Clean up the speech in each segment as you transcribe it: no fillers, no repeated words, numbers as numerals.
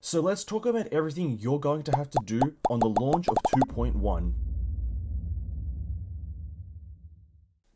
So let's talk about everything you're going to have to do on the launch of 2.1.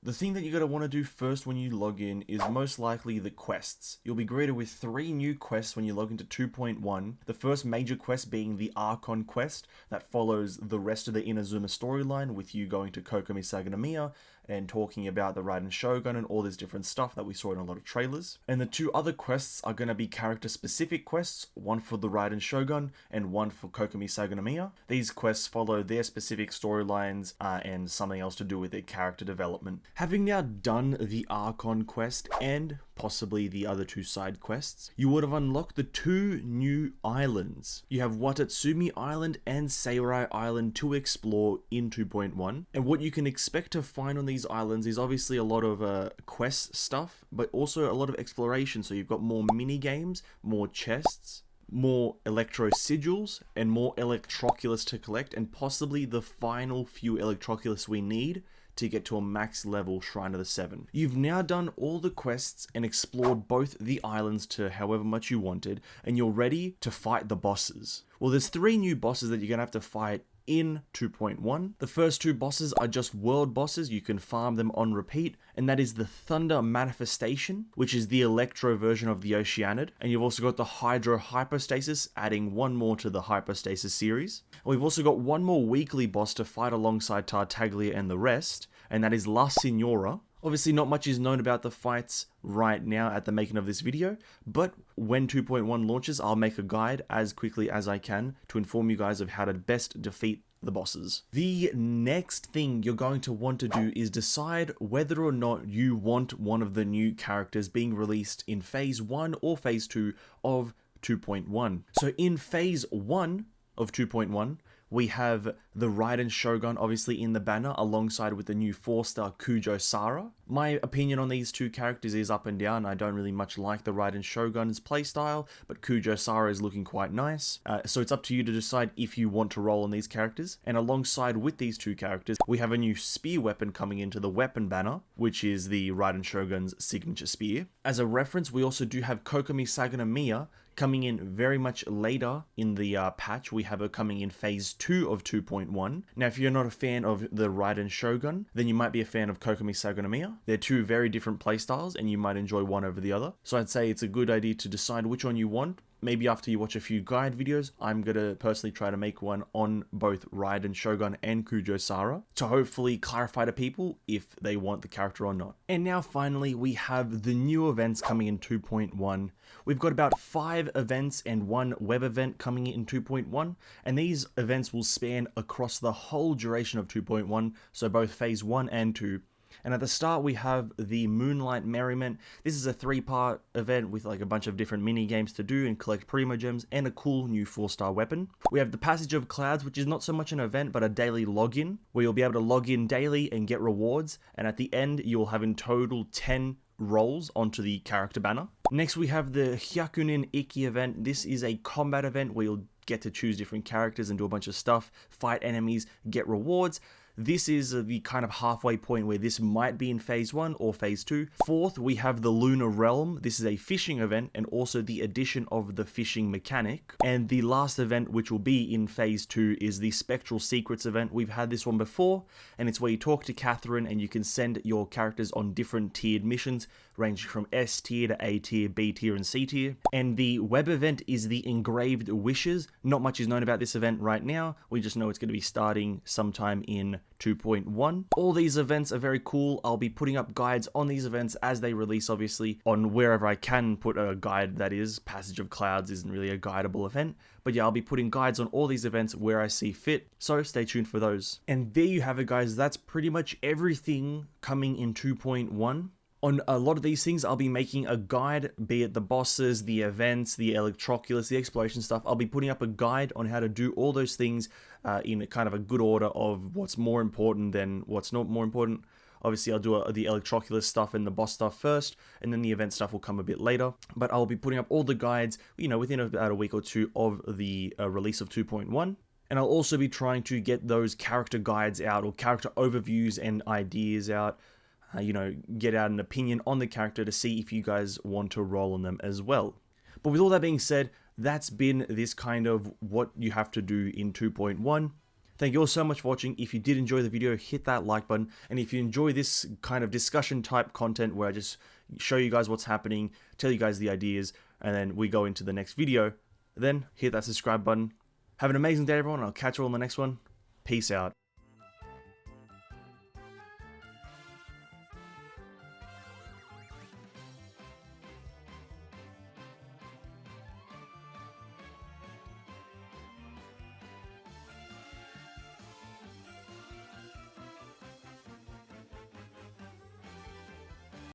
The thing that you're going to want to do first when you log in is most likely the quests. You'll be greeted with 3 new quests when you log into 2.1. The first major quest being the Archon quest that follows the rest of the Inazuma storyline, with you going to Kokomi Saganamiya and talking about the Raiden Shogun and all this different stuff that we saw in a lot of trailers. And the 2 other quests are going to be character specific quests, one for the Raiden Shogun and one for Kokomi Saganamiya. These quests follow their specific storylines and something else to do with their character development. Having now done the Archon quest and possibly the other 2 side quests, you would have unlocked the 2 new islands. You have Watatsumi Island and Seirai Island to explore in 2.1, and what you can expect to find on these islands is obviously a lot of quest stuff, but also a lot of exploration. So you've got more mini games, more chests, more electro sigils, and more electroculus to collect, and possibly the final few electroculus we need to get to a max level Shrine of the Seven. You've now done all the quests and explored both the islands to however much you wanted, and you're ready to fight the bosses. Well, there's 3 new bosses that you're gonna have to fight in 2.1. The first 2 bosses are just world bosses. You can farm them on repeat, and that is the Thunder Manifestation, which is the Electro version of the Oceanid, and you've also got the Hydro Hypostasis, adding 1 more to the Hypostasis series. And we've also got 1 more weekly boss to fight alongside Tartaglia and the rest, and that is La Signora. Obviously, not much is known about the fights right now at the making of this video, but when 2.1 launches, I'll make a guide as quickly as I can to inform you guys of how to best defeat the bosses. The next thing you're going to want to do is decide whether or not you want one of the new characters being released in Phase 1 or Phase 2 of 2.1. So in Phase 1 of 2.1, we have the Raiden Shogun obviously in the banner alongside with the new 4-star Kujo Sara. My opinion on these 2 characters is up and down. I don't really much like the Raiden Shogun's playstyle, but Kujo Sara is looking quite nice. So it's up to you to decide if you want to roll on these characters. And alongside with these 2 characters, we have a new spear weapon coming into the weapon banner, which is the Raiden Shogun's signature spear. As a reference, we also do have Kokomi Saganamiya coming in very much later in the patch. We have her coming in Phase 2 of 2.1. Now, if you're not a fan of the Raiden Shogun, then you might be a fan of Kokomi Saganamiya. They're 2 very different playstyles, and you might enjoy one over the other. So I'd say it's a good idea to decide which one you want. Maybe after you watch a few guide videos, I'm going to personally try to make one on both Raiden Shogun and Kujo Sara to hopefully clarify to people if they want the character or not. And now finally, we have the new events coming in 2.1. We've got about 5 events and 1 web event coming in 2.1, and these events will span across the whole duration of 2.1, so both Phase 1 and 2. And at the start, we have the Moonlight Merriment. This is a 3-part event with like a bunch of different mini games to do and collect Primo Gems and a cool new 4-star weapon. We have the Passage of Clouds, which is not so much an event, but a daily login, where you'll be able to log in daily and get rewards. And at the end, you'll have in total 10 rolls onto the character banner. Next, we have the Hyakunin Iki event. This is a combat event where you'll get to choose different characters and do a bunch of stuff, fight enemies, get rewards. This is the kind of halfway point where this might be in Phase 1 or Phase 2. Fourth, we have the Lunar Realm. This is a fishing event and also the addition of the fishing mechanic. And the last event, which will be in Phase 2, is the Spectral Secrets event. We've had this one before, and it's where you talk to Catherine and you can send your characters on different tiered missions, ranging from S tier to A tier, B tier, and C tier. And the web event is the Engraved Wishes. Not much is known about this event right now. We just know it's going to be starting sometime in 2.1. All these events are very cool. I'll be putting up guides on these events as they release, obviously, on wherever I can put a guide. That is, Passage of Clouds isn't really a guidable event, but yeah, I'll be putting guides on all these events where I see fit, so stay tuned for those. And there you have it, guys. That's pretty much everything coming in 2.1. On a lot of these things, I'll be making a guide, be it the bosses, the events, the electroculus, the exploration stuff. I'll be putting up a guide on how to do all those things in kind of a good order of what's more important than what's not more important. Obviously, I'll do the electroculus stuff and the boss stuff first, and then the event stuff will come a bit later. But I'll be putting up all the guides, within about a week or 2 of the release of 2.1. And I'll also be trying to get those character guides out, or character overviews and ideas out, get out an opinion on the character to see if you guys want to roll on them as well. But with all that being said, that's been this kind of what you have to do in 2.1. Thank you all so much for watching. If you did enjoy the video, hit that like button. And if you enjoy this kind of discussion type content where I just show you guys what's happening, tell you guys the ideas, and then we go into the next video, then hit that subscribe button. Have an amazing day, everyone. I'll catch you all in the next one. Peace out.